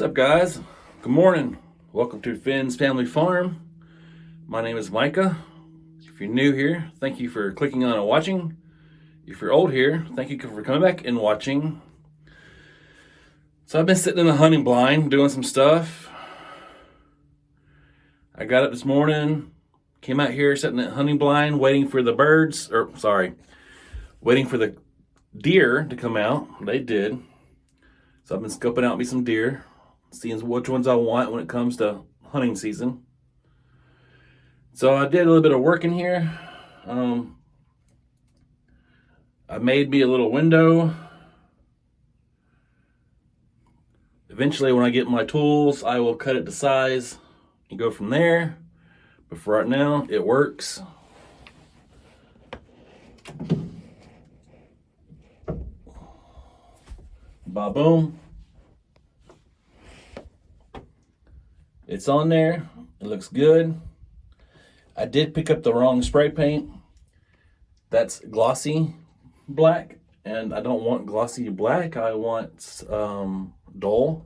What's up, guys? Good morning. Welcome to Finn's Family Farm. My name is Micah. If you're new here, thank you for clicking on and watching. If you're old here, thank you for coming back and watching. So I've been sitting in the hunting blind doing some stuff. I got up this morning, came out here, sitting in the hunting blind, waiting for the waiting for the deer to come out. They did. So I've been scoping out me some deer, seeing which ones I want when it comes to hunting season. So I did a little bit of work in here. I made me a little window. Eventually, when I get my tools, I will cut it to size and go from there. But for right now, it works. Ba-boom. It's on there. It looks good. I did pick up the wrong spray paint. That's glossy black, and I don't want glossy black. I want dull.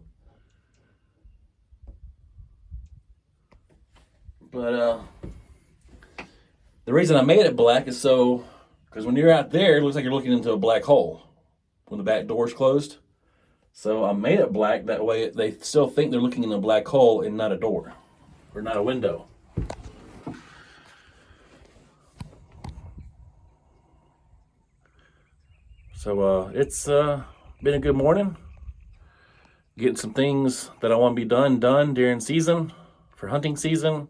But the reason I made it black is because when you're out there, it looks like you're looking into a black hole when the back door's closed. So I made it black, that way they still think they're looking in a black hole and not a door, or not a window. So it's been a good morning. Getting some things that I want to be done during season, for hunting season.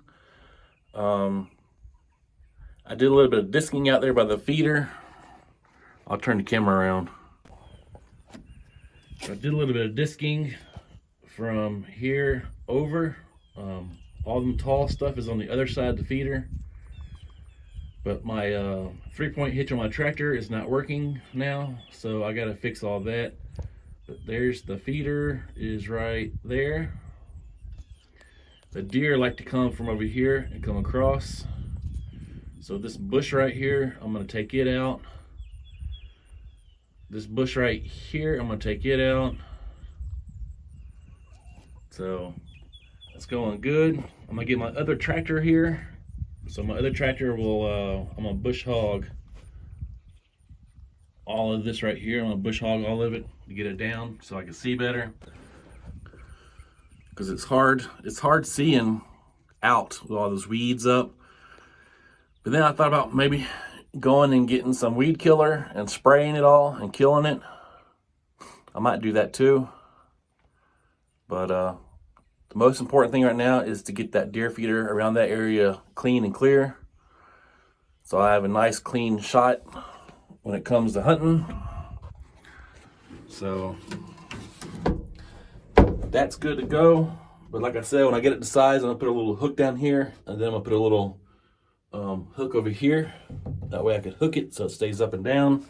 I did a little bit of disking out there by the feeder. I'll turn the camera around. I did a little bit of disking from here over. All the tall stuff is on the other side of the feeder. But my 3-point hitch on my tractor is not working now, so I gotta fix all that. But there's the feeder, is right there. The deer like to come from over here and come across. So this bush right here, I'm gonna take it out. This bush right here, I'm gonna take it out. So that's going good. I'm gonna get my other tractor here. So my other tractor will, I'm gonna bush hog all of this right here. I'm gonna bush hog all of it to get it down so I can see better. Because it's hard seeing out with all those weeds up. But then I thought about maybe going and getting some weed killer and spraying it all and killing it. I might do that too. But the most important thing right now is to get that deer feeder around that area clean and clear, so I have a nice clean shot when it comes to hunting. So that's good to go. But like I said, when I get it to size, I'm gonna put a little hook down here, and then I'm gonna put a little hook over here. That way I can hook it so it stays up and down.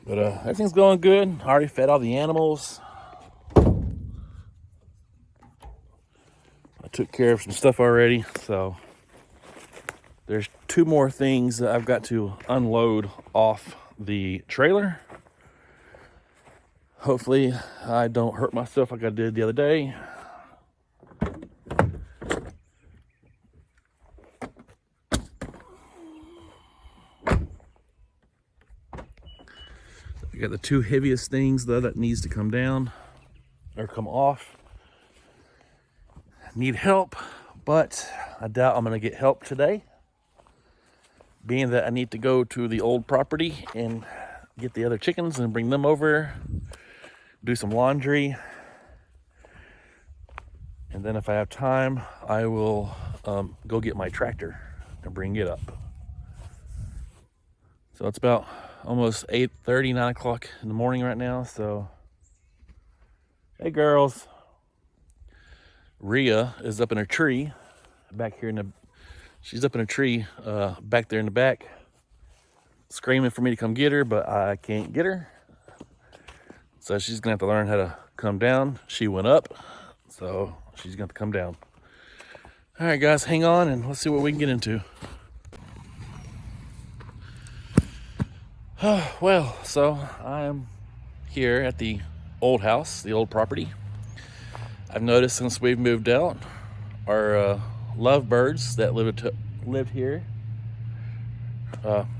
But everything's going good. I already fed all the animals. I took care of some stuff already. So there's 2 more things that I've got to unload off the trailer. Hopefully I don't hurt myself like I did the other day. I got the 2 heaviest things though that needs to come down or come off. Need help, but I doubt I'm gonna get help today, being that I need to go to the old property and get the other chickens and bring them over, do some laundry, and then if I have time, I will go get my tractor and bring it up. So it's about almost 8:30, 9 o'clock in the morning right now. So, hey girls. Rhea is up in a tree back here she's up in a tree back there in the back, screaming for me to come get her, but I can't get her. So she's gonna have to learn how to come down. She went up, so she's gonna have to come down. All right, guys, hang on and let's see what we can get into. Well, so I am here at the old house, the old property. I've noticed since we've moved out, our lovebirds that lived here,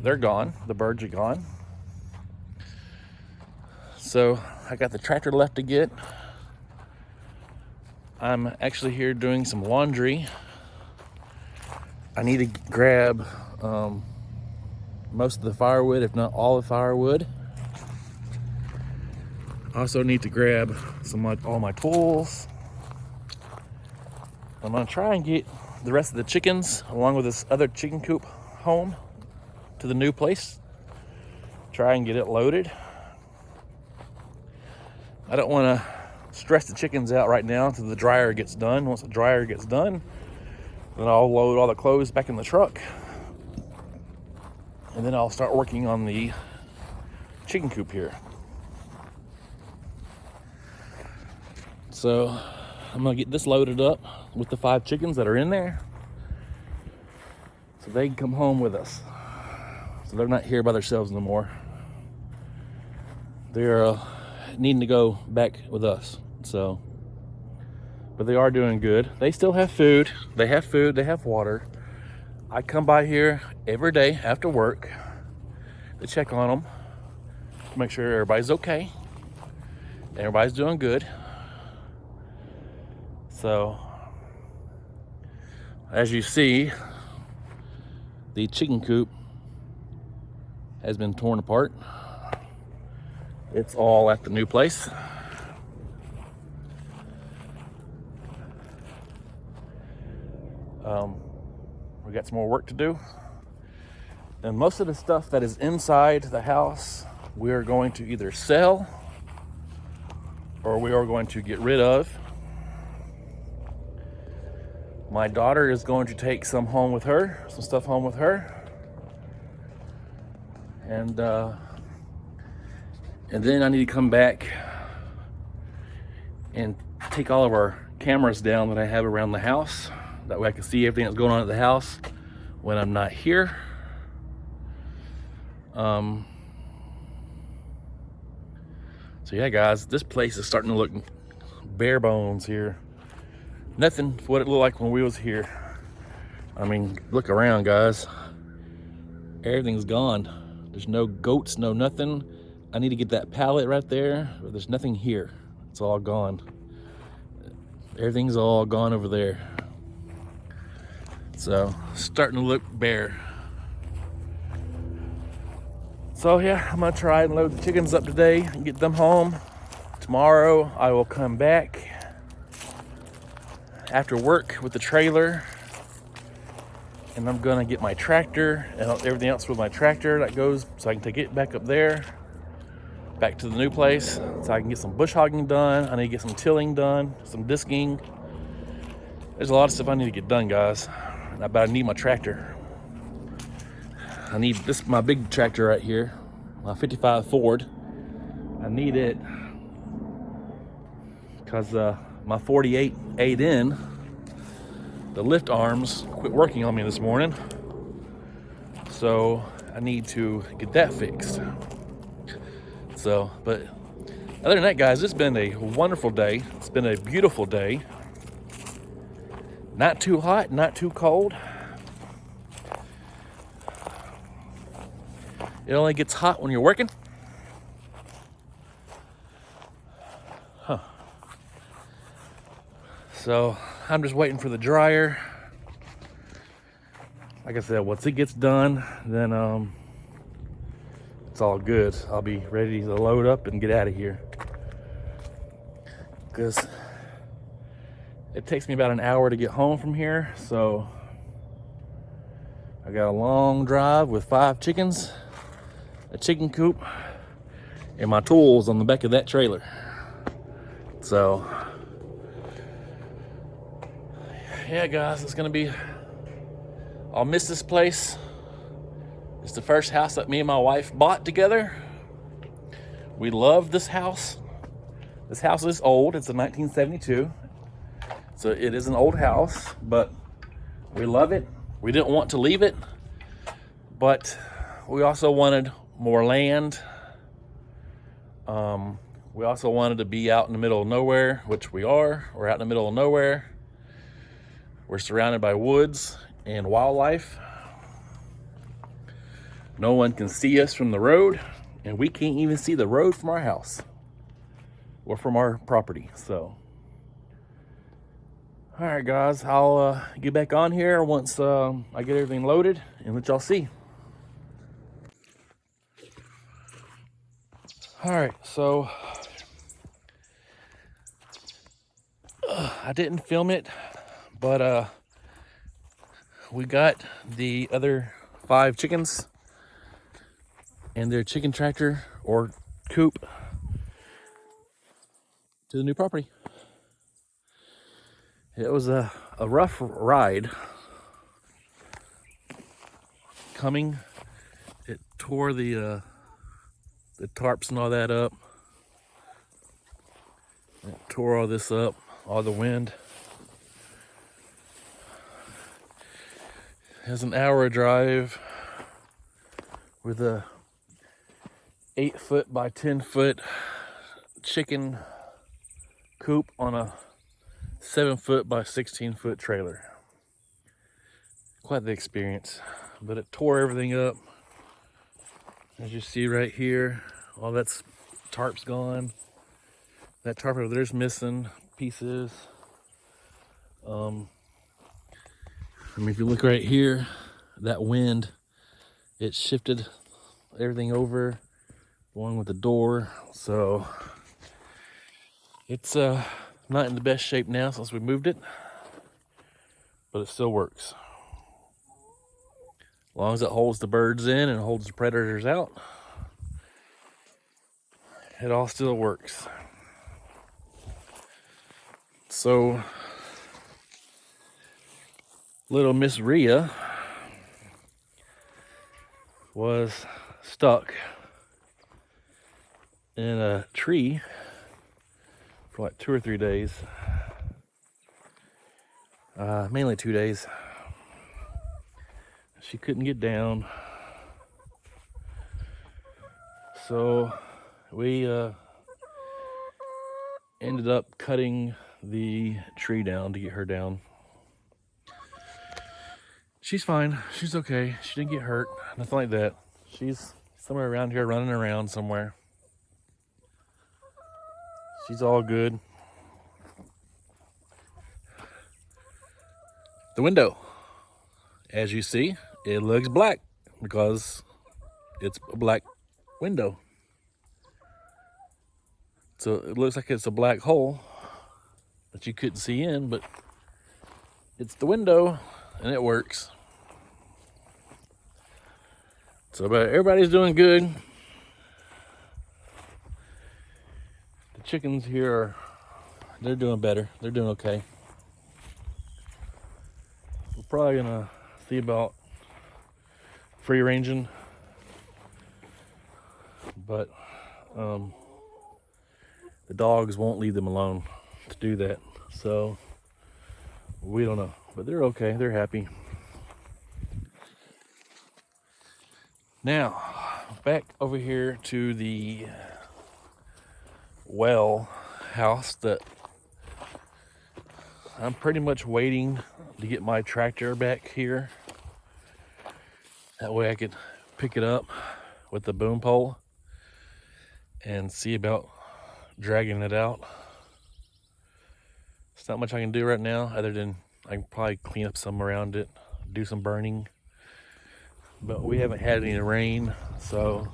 they're gone. The birds are gone. So I got the tractor left to get. I'm actually here doing some laundry. I need to grab most of the firewood, if not all the firewood. I also need to grab all my tools. I'm gonna try and get the rest of the chickens along with this other chicken coop home to the new place. Try and get it loaded. I don't want to stress the chickens out right now until the dryer gets done. Once the dryer gets done, then I'll load all the clothes back in the truck. And then I'll start working on the chicken coop here. So I'm gonna get this loaded up with the 5 chickens that are in there so they can come home with us. So they're not here by themselves no more. They're needing to go back with us. So, but they are doing good. They still have food. They have food. They have water. I come by here every day after work to check on them, to make sure everybody's okay, everybody's doing good. So, as you see, the chicken coop has been torn apart. It's all at the new place. We got some more work to do. And most of the stuff that is inside the house, we are going to either sell or we are going to get rid of. My daughter is going to take some home with her, some stuff home with her. And then I need to come back and take all of our cameras down that I have around the house. That way I can see everything that's going on at the house when I'm not here. So yeah, guys, this place is starting to look bare bones here. Nothing what it looked like when we was here. I mean, look around, guys. Everything's gone. There's no goats, no nothing. I need to get that pallet right there, but there's nothing here. It's all gone. Everything's all gone over there. So, starting to look bare. So yeah, I'm gonna try and load the chickens up today and get them home. Tomorrow, I will come back after work with the trailer, and I'm gonna get my tractor and everything else with my tractor that goes so I can take it back up there, back to the new place, so I can get some bush hogging done. I need to get some tilling done, some disking. There's a lot of stuff I need to get done, guys. But I need my tractor. I need this, my big tractor right here, my 55 Ford. I need it because my 48 8N, the lift arms quit working on me this morning. So I need to get that fixed. So, but other than that, guys, it's been a wonderful day. It's been a beautiful day. Not too hot, not too cold. It only gets hot when you're working. Huh. So I'm just waiting for the dryer. Like I said, once it gets done, then it's all good. I'll be ready to load up and get out of here. Because it takes me about an hour to get home from here, so I got a long drive with 5 chickens, a chicken coop, and my tools on the back of that trailer. So, yeah, guys, it's gonna be, I'll miss this place. It's the first house that me and my wife bought together. We love this house. This house is old. It's a 1972. So it is an old house, but We love it. We didn't want to leave it, but we also wanted more land. We also wanted to be out in the middle of nowhere, which we are. We're out in the middle of nowhere. We're surrounded by woods and wildlife. No one can see us from the road, and we can't even see the road from our house or from our property. So, all right, guys, I'll get back on here once I get everything loaded and let y'all see. All right, so I didn't film it, but we got the other 5 chickens and their chicken tractor or coop to the new property. It was a rough ride coming. It tore the tarps and all that up. It tore all this up, all the wind. It was an hour drive with a 8-foot by 10-foot chicken coop on a 7-foot by 16-foot trailer. Quite the experience, but it tore everything up. As you see right here, all that's tarp's gone. That tarp over there's missing pieces. I mean, if you look right here, that wind, it shifted everything over, along with the door. So it's not in the best shape now since we moved it, but it still works. As long as it holds the birds in and holds the predators out, it all still works. So little Miss Rhea was stuck in a tree for like 2 or 3 days. Mainly 2 days. She couldn't get down. So we ended up cutting the tree down to get her down. She's fine. She's okay. She didn't get hurt. Nothing like that. She's somewhere around here running around somewhere. She's all good. The window, as you see, it looks black because it's a black window. So it looks like it's a black hole that you couldn't see in, but it's the window and it works. So but everybody's doing good. The chickens here they're doing better. They're doing okay. We're probably gonna see about free ranging, but the dogs won't leave them alone to do that. So we don't know, but they're okay. They're happy. Now, back over here to the well house that I'm pretty much waiting to get my tractor back here. That way I could pick it up with the boom pole and see about dragging it out. It's not much I can do right now other than I can probably clean up some around it, do some burning. But we haven't had any rain, so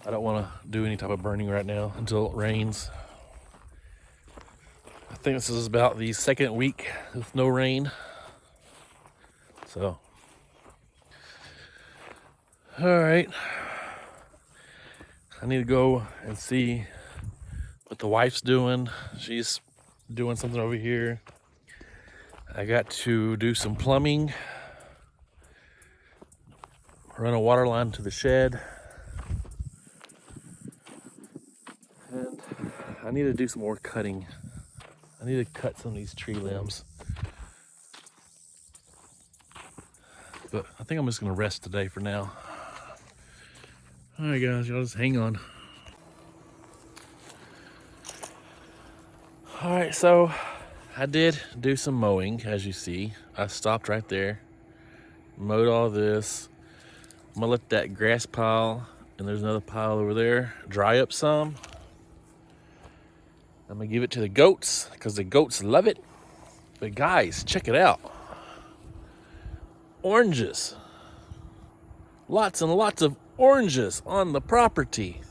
I don't want to do any type of burning right now until it rains. I think this is about the 2nd week with no rain. So, all right. I need to go and see what the wife's doing. She's doing something over here. I got to do some plumbing. Run a water line to the shed. And I need to do some more cutting. I need to cut some of these tree limbs. But I think I'm just gonna rest today for now. All right, guys, y'all just hang on. All right, so I did do some mowing, as you see. I stopped right there, mowed all this. I'm gonna let that grass pile, and there's another pile over there, dry up some. I'm gonna give it to the goats, because the goats love it. But guys, check it out. Oranges. Lots and lots of oranges on the property.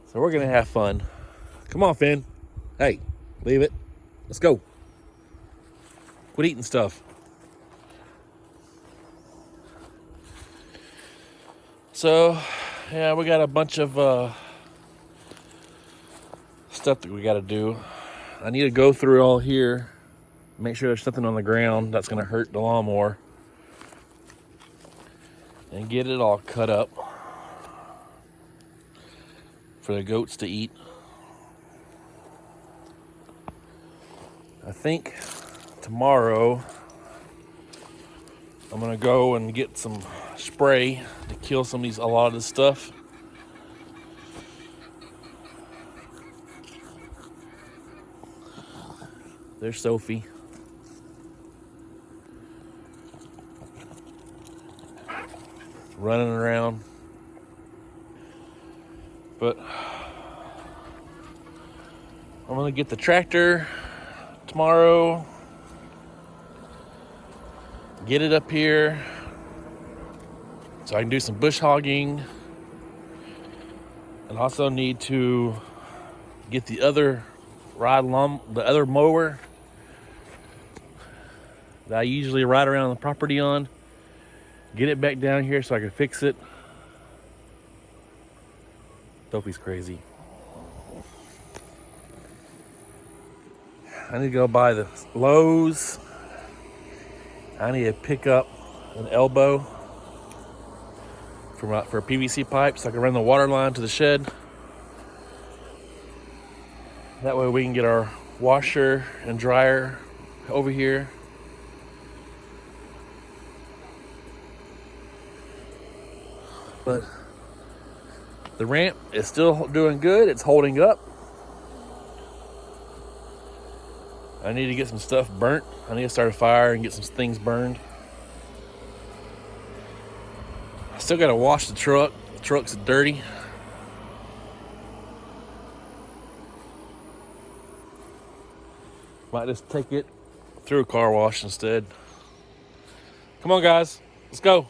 So we're gonna have fun. Come on, Finn. Hey, leave it. Let's go. Quit eating stuff. So, yeah, we got a bunch of stuff that we gotta do. I need to go through all here, make sure there's nothing on the ground that's gonna hurt the lawnmower, and get it all cut up for the goats to eat. I think tomorrow I'm gonna go and get some spray to kill a lot of this stuff. There's Sophie. Running around. But I'm gonna get the tractor tomorrow, get it up here so I can do some bush hogging, and also need to get the other mower that I usually ride around the property on, get it back down here so I can fix it. Sophie's crazy. I need to go buy the Lowe's. I need to pick up an elbow for a PVC pipe so I can run the water line to the shed. That way we can get our washer and dryer over here. But the ramp is still doing good. It's holding up. I need to get some stuff burnt. I need to start a fire and get some things burned. I still gotta wash the truck. The truck's dirty. Might just take it through a car wash instead. Come on, guys, let's go.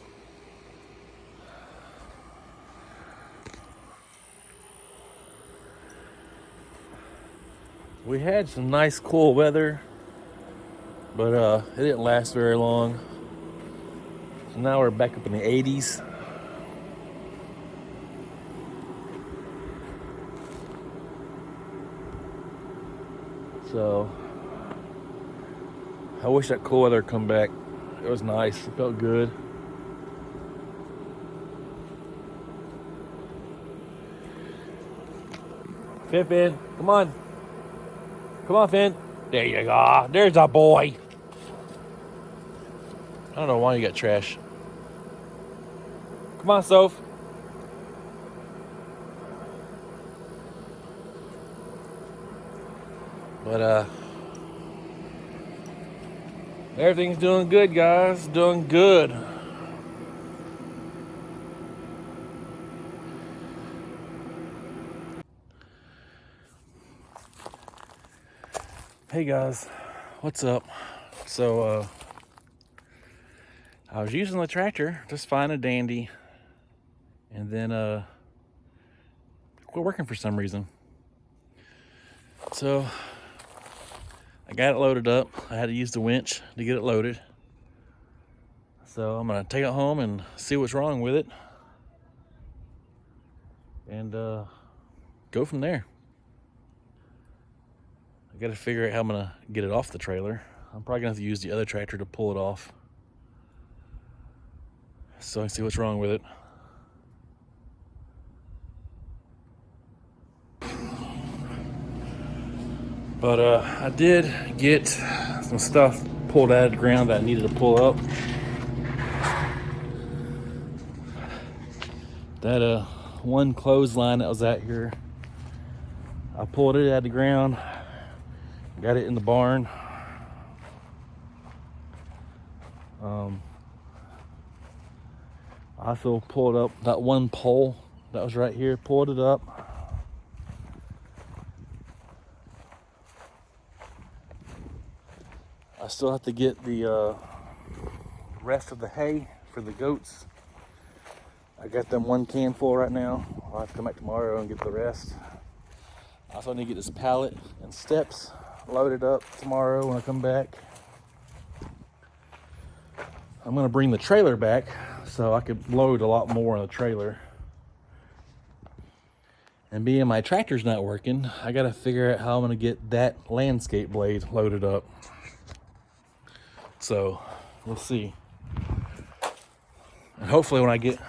We had some nice cool weather, but it didn't last very long. So now we're back up in the 80s. So I wish that cool weather would come back. It was nice, it felt good. Finn, come on. Come on, Finn. There you go. There's a boy. I don't know why you got trash. Come on, Soph. But everything's doing good, guys. Doing good. Hey guys, what's up? So I was using the tractor, just fine and dandy, and then quit working for some reason. So I got it loaded up. I had to use the winch to get it loaded. So I'm gonna take it home and see what's wrong with it, and go from there. I gotta figure out how I'm gonna get it off the trailer. I'm probably gonna have to use the other tractor to pull it off, so I can see what's wrong with it. But I did get some stuff pulled out of the ground that I needed to pull up. That one clothesline that was out here, I pulled it out of the ground, got it in the barn. I also pulled up that one pole that was right here, pulled it up. I still have to get the rest of the hay for the goats. I got them one can full right now. I'll have to come back tomorrow and get the rest. I also need to get this pallet and steps loaded up tomorrow when I come back. I'm gonna bring the trailer back so I could load a lot more on the trailer. And being my tractor's not working, I gotta figure out how I'm gonna get that landscape blade loaded up. So we'll see. And hopefully when I get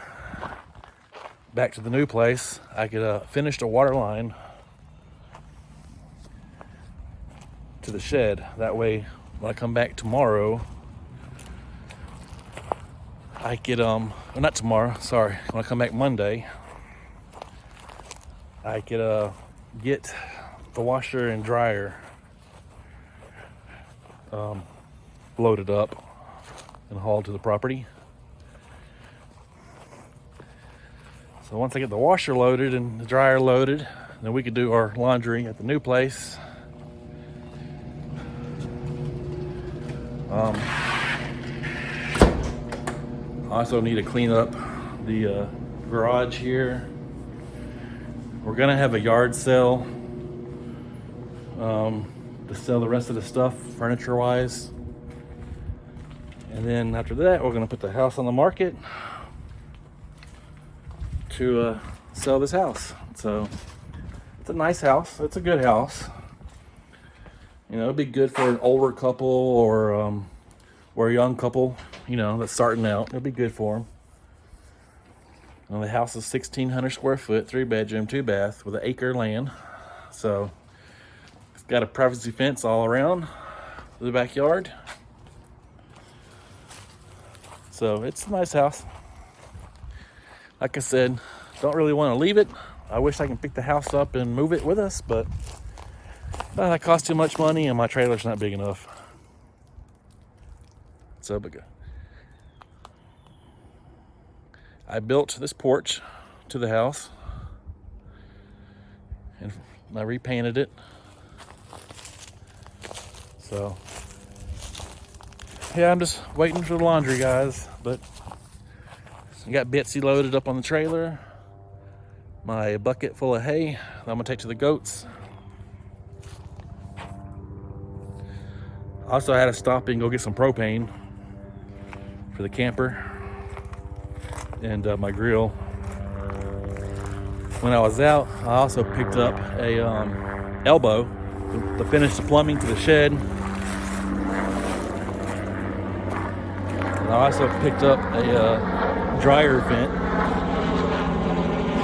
back to the new place, I could finish the water line to the shed. That way when I come back tomorrow, I get well, not tomorrow, sorry, when I come back Monday, I could get the washer and dryer loaded up and hauled to the property. So once I get the washer loaded and the dryer loaded, then we could do our laundry at the new place. I also need to clean up the garage here. We're gonna have a yard sale to sell the rest of the stuff furniture wise. And then after that, we're gonna put the house on the market to sell this house. So it's a nice house. It's a good house. You know, it'd be good for an older couple or a young couple, you know, that's starting out. It'll be good for them. Well, the house is 1,600 square foot, 3-bedroom, 2-bath with an acre land. So it's got a privacy fence all around the backyard. So it's a nice house. Like I said, don't really want to leave it. I wish I can pick the house up and move it with us, but that costs too much money and my trailer's not big enough. So, but good. I built this porch to the house and I repainted it. So, yeah, I'm just waiting for the laundry, guys, but I got Betsy loaded up on the trailer, my bucket full of hay that I'm gonna take to the goats. Also, I had to stop and go get some propane for the camper and my grill. When I was out, I also picked up a elbow to finish the plumbing to the shed. And I also picked up a dryer vent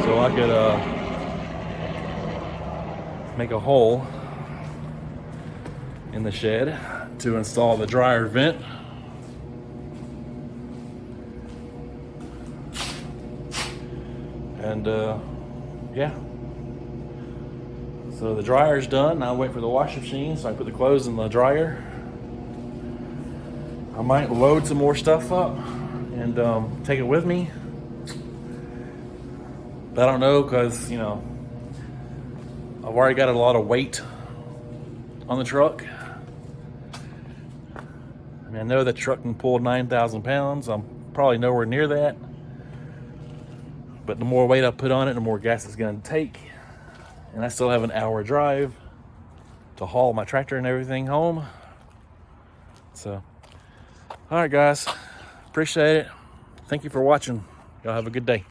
so I could make a hole in the shed to install the dryer vent. And yeah, so the dryer's done. Now I wait for the washing machine so I put the clothes in the dryer. I might load some more stuff up and take it with me, but I don't know, because you know I've already got a lot of weight on the truck. I mean, I know the truck can pull 9,000 pounds. I'm probably nowhere near that. But the more weight I put on it, the more gas it's going to take. And I still have an hour drive to haul my tractor and everything home. So, all right, guys. Appreciate it. Thank you for watching. Y'all have a good day.